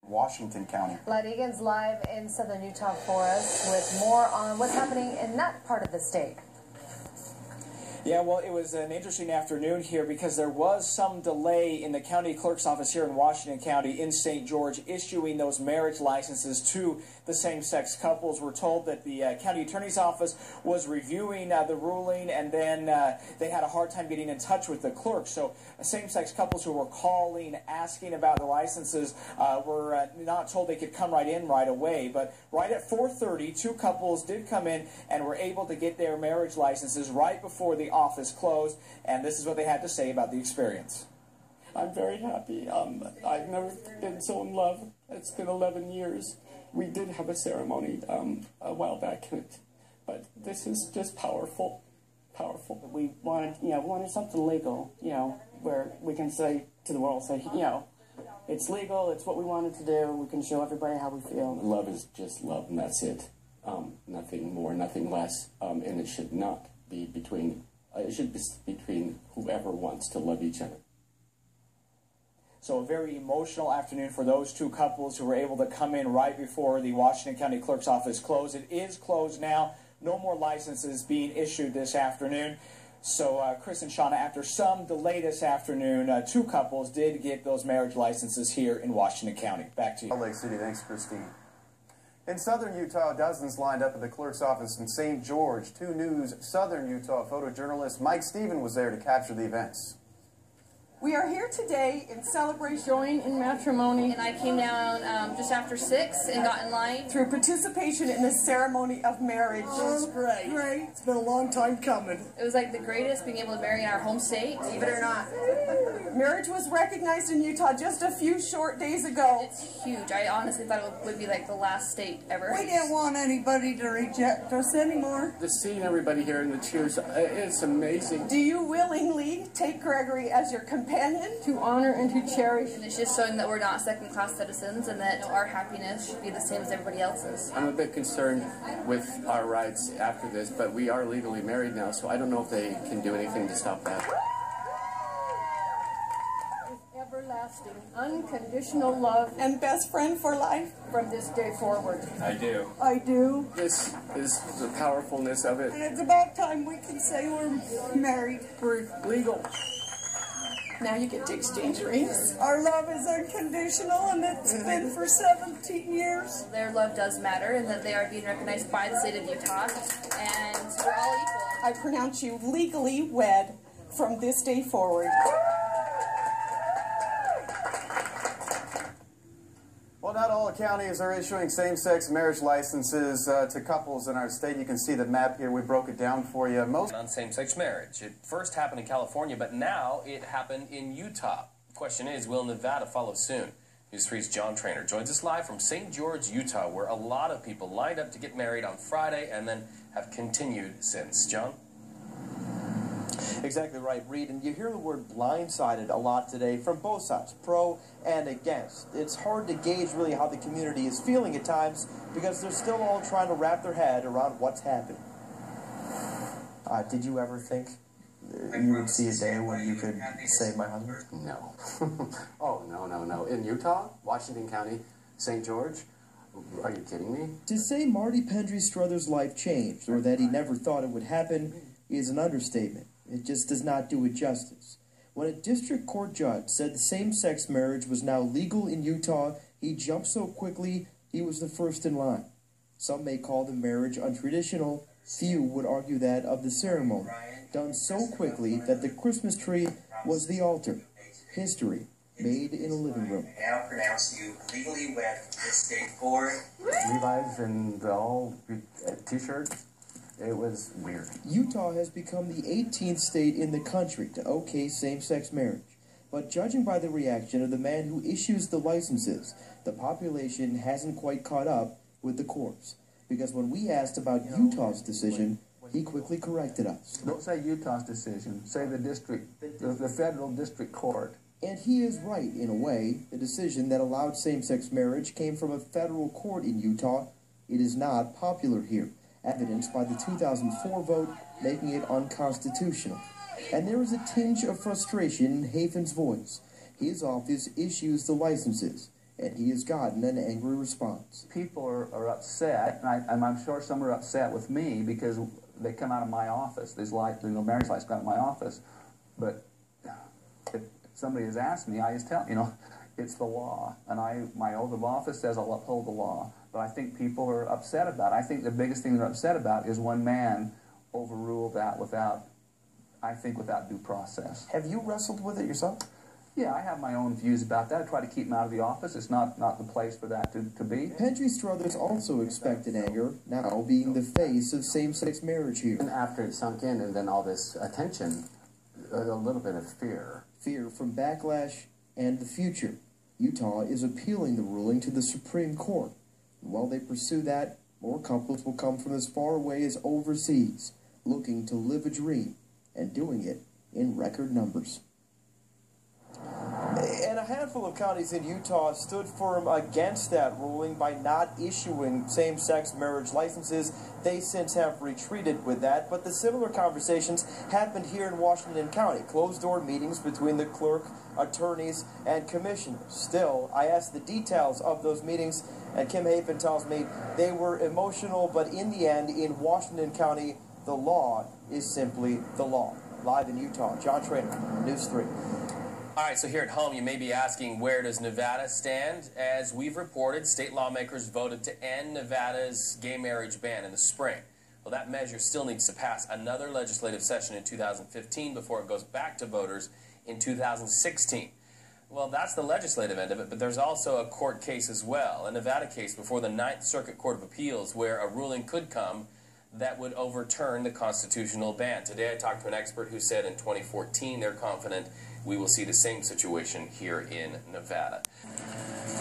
Washington County. Vlad Egan's live in southern Utah for us with more on what's happening in that part of the state. Yeah, well, it was an interesting afternoon here because there was some delay in the county clerk's office here in Washington County in St. George issuing those marriage licenses to the same-sex couples. We're told that the county attorney's office was reviewing the ruling, and then they had a hard time getting in touch with the clerk. So same-sex couples who were calling, asking about the licenses were not told they could come right in right away. But right at 4:30, two couples did come in and were able to get their marriage licenses right before the office closed, and this is what they had to say about the experience. I'm very happy. I've never been so in love. It's been 11 years. We did have a ceremony a while back, but this is just powerful, powerful. We wanted something legal, where we can say to the world, it's legal, it's what we wanted to do, we can show everybody how we feel. Love is just love, and that's it. Nothing more, nothing less, and it should not be between, it should be between whoever wants to love each other. So a very emotional afternoon for those two couples who were able to come in right before the Washington County Clerk's office closed. It is closed now. No more licenses being issued this afternoon. So Chris and Shauna, after some delay this afternoon, two couples did get those marriage licenses here in Washington County. Back to you. Salt Lake City. Thanks, Christine. In southern Utah, dozens lined up at the clerk's office in St. George. 2 News Southern Utah photojournalist Mike Stephen was there to capture the events. We are here today in celebration join in matrimony, and I came down just after 6 and got in line. Through participation in the ceremony of marriage. It was great. Great. It's been a long time coming. It was like the greatest, being able to marry in our home state, believe it or not. Marriage was recognized in Utah just a few short days ago. It's huge. I honestly thought it would be like the last state ever. We didn't want anybody to reject us anymore. Just seeing everybody here in the cheers, it's amazing. Do you willingly take Gregory as your companion? To honor and to cherish. And it's just showing that we're not second-class citizens and that our happiness should be the same as everybody else's. I'm a bit concerned with our rights after this, but we are legally married now, so I don't know if they can do anything to stop that. Everlasting, unconditional love, and best friend for life from this day forward. I do. I do. This is the powerfulness of it. And it's about time we can say we're married. We're legal. Now you get to exchange rings. Our love is unconditional, and it's been for 17 years. Their love does matter, and that they are being recognized by the state of Utah, and we're all equal. I pronounce you legally wed from this day forward. Well, not all counties are issuing same-sex marriage licenses to couples in our state. You can see the map here. We broke it down for you. Most on same-sex marriage. It first happened in California, but now it happened in Utah. The question is, will Nevada follow soon? News 3's John Trainer joins us live from St. George, Utah, where a lot of people lined up to get married on Friday and then have continued since. John? Exactly right, Reed. And you hear the word blindsided a lot today from both sides, pro and against. It's hard to gauge really how the community is feeling at times because they're still all trying to wrap their head around what's happening. Did you ever think you would see a day when you could save my husband? No. Oh, no. In Utah, Washington County, St. George? Are you kidding me? To say Marty Struther's life changed or that he never thought it would happen is an understatement. It just does not do it justice. When a district court judge said the same-sex marriage was now legal in Utah, he jumped so quickly he was the first in line. Some may call the marriage untraditional. Few would argue that of the ceremony, done so quickly that the Christmas tree was the altar. History made in a living room. Now pronounce you legally wed from this day forward. Levi's and the all t-shirt. It was weird. Utah has become the 18th state in the country to okay same-sex marriage. But judging by the reaction of the man who issues the licenses, the population hasn't quite caught up with the courts. Because when we asked about Utah's decision, he quickly corrected us. Don't say Utah's decision. Say the federal district court. And he is right, in a way. The decision that allowed same-sex marriage came from a federal court in Utah. It is not popular here, evidenced by the 2004 vote making it unconstitutional. And there is a tinge of frustration in Haven's voice. His office issues the licenses. and he has gotten an angry response. People are upset, and I'm sure some are upset with me because they come out of my office. These marriage licenses come out of my office. But if somebody has asked me, I just tell it's the law, and my oath of office says I'll uphold the law. But I think people are upset about it. I think the biggest thing they're upset about is one man overruled that without due process. Have you wrestled with it yourself? Yeah, I have my own views about that. I try to keep him out of the office. It's not the place for that to be. Pendry Struthers also expected anger, now being the face of same-sex marriage here. And after it sunk in and then all this attention, a little bit of fear. Fear from backlash and the future. Utah is appealing the ruling to the Supreme Court. And while they pursue that, more couples will come from as far away as overseas, looking to live a dream and doing it in record numbers. And a handful of counties in Utah stood firm against that ruling by not issuing same-sex marriage licenses. They since have retreated with that, but the similar conversations happened here in Washington County. Closed-door meetings between the clerk, attorneys, and commissioners. Still, I asked the details of those meetings, and Kim Hafen tells me they were emotional, but in the end, in Washington County, the law is simply the law. Live in Utah, John Trainer, News 3. All right, so here at home, you may be asking, where does Nevada stand? As we've reported, state lawmakers voted to end Nevada's gay marriage ban in the spring. Well, that measure still needs to pass another legislative session in 2015 before it goes back to voters in 2016. Well, that's the legislative end of it, but there's also a court case as well, a Nevada case before the Ninth Circuit Court of Appeals, where a ruling could come that would overturn the constitutional ban. Today I talked to an expert who said in 2014 they're confident we will see the same situation here in Nevada.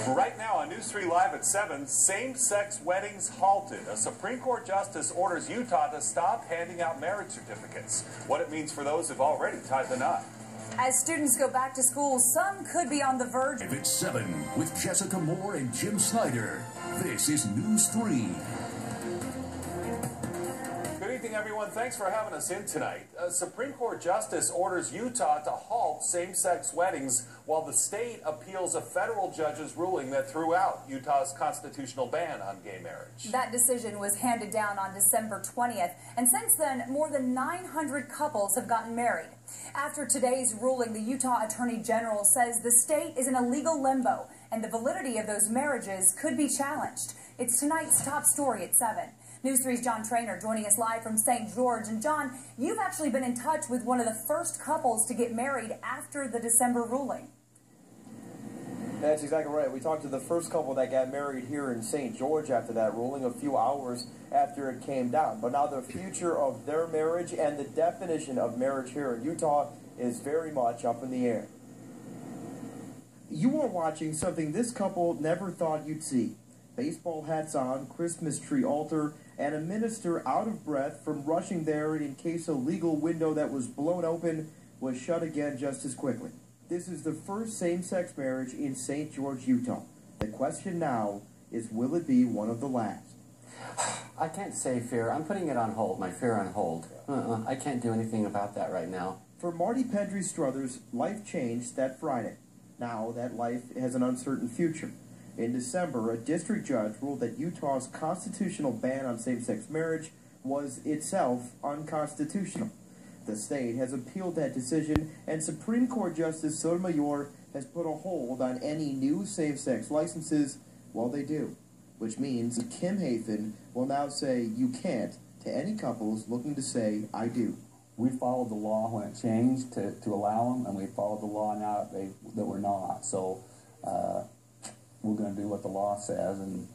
Right now on News 3 Live at 7, same-sex weddings halted. A Supreme Court justice orders Utah to stop handing out marriage certificates. What it means for those who've already tied the knot. As students go back to school, some could be on the verge. At 7 with Jessica Moore and Jim Snyder. This is News 3. Good evening, everyone. Thanks for having us in tonight. A Supreme Court justice orders Utah to halt same-sex weddings while the state appeals a federal judge's ruling that threw out Utah's constitutional ban on gay marriage. That decision was handed down on December 20th, and since then, more than 900 couples have gotten married. After today's ruling, the Utah Attorney General says the state is in a legal limbo, and the validity of those marriages could be challenged. It's tonight's top story at 7. News 3's John Trainer joining us live from St. George. And John, you've actually been in touch with one of the first couples to get married after the December ruling. That's exactly right. We talked to the first couple that got married here in St. George after that ruling, a few hours after it came down. But now the future of their marriage and the definition of marriage here in Utah is very much up in the air. You are watching something this couple never thought you'd see. Baseball hats on, Christmas tree altar, and a minister out of breath from rushing there in case a legal window that was blown open was shut again just as quickly. This is the first same-sex marriage in St. George, Utah. The question now is, will it be one of the last? I can't say fear. I'm putting it on hold, my fear on hold. I can't do anything about that right now. For Marty Pendry Struthers, life changed that Friday. Now that life has an uncertain future. In December, a district judge ruled that Utah's constitutional ban on same-sex marriage was itself unconstitutional. The state has appealed that decision, and Supreme Court Justice Sotomayor has put a hold on any new same-sex licenses while they do, which means Kim Hafen will now say you can't to any couples looking to say I do. We followed the law when it changed to allow them, and we followed the law now that we're not. So we're going to do what the law says, and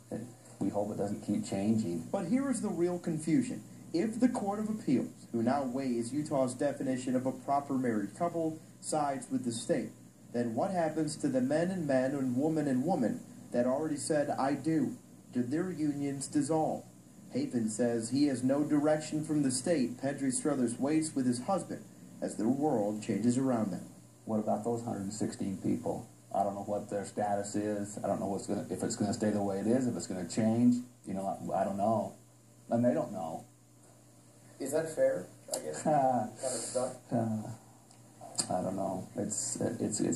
we hope it doesn't keep changing. But here is the real confusion. If the Court of Appeals, who now weighs Utah's definition of a proper married couple, sides with the state, then what happens to the men and woman that already said I do? Did their unions dissolve? Hafen says he has no direction from the state. Pendry Struthers waits with his husband as their world changes around them. What about those 116 people? I don't know what their status is. I don't know if it's going to stay the way it is, if it's going to change. You know, I don't know. And they don't know. Is that fair, I guess? Kind of stuff. I don't know. It's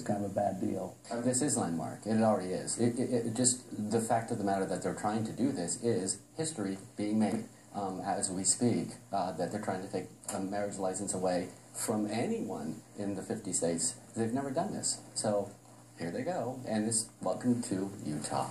kind of a bad deal. This is landmark. It already is. It just the fact of the matter that they're trying to do this is history being made as we speak. That they're trying to take a marriage license away from anyone in the 50 states. They've never done this. So here they go, and it's welcome to Utah.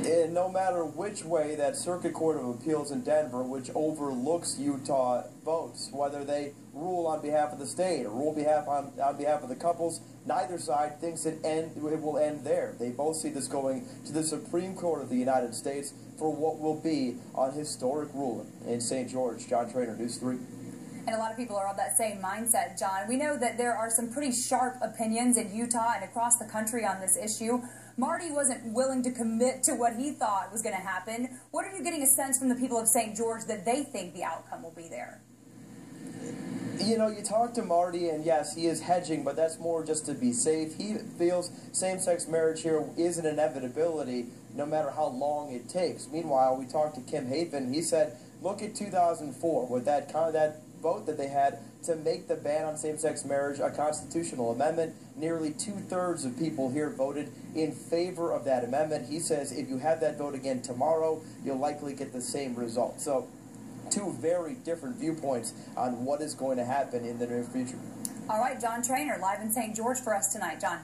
And no matter which way that Circuit Court of Appeals in Denver, which overlooks Utah votes, whether they rule on behalf of the state or rule on behalf of the couples, neither side thinks it will end there. They both see this going to the Supreme Court of the United States for what will be a historic ruling. In St. George, John Trainer, News 3. And a lot of people are of that same mindset, John. We know that there are some pretty sharp opinions in Utah and across the country on this issue. Marty wasn't willing to commit to what he thought was going to happen. What are you getting a sense from the people of St. George that they think the outcome will be there? You know, you talk to Marty, and yes, he is hedging, but that's more just to be safe. He feels same-sex marriage here is an inevitability, no matter how long it takes. Meanwhile, we talked to Kim Haven. He said, look at 2004 with that vote that they had to make the ban on same-sex marriage a constitutional amendment. Nearly 2/3 of people here voted in favor of that amendment. He says if you have that vote again tomorrow, you'll likely get the same result. So, two very different viewpoints on what is going to happen in the near future. All right, John Trainer, live in St. George for us tonight. John.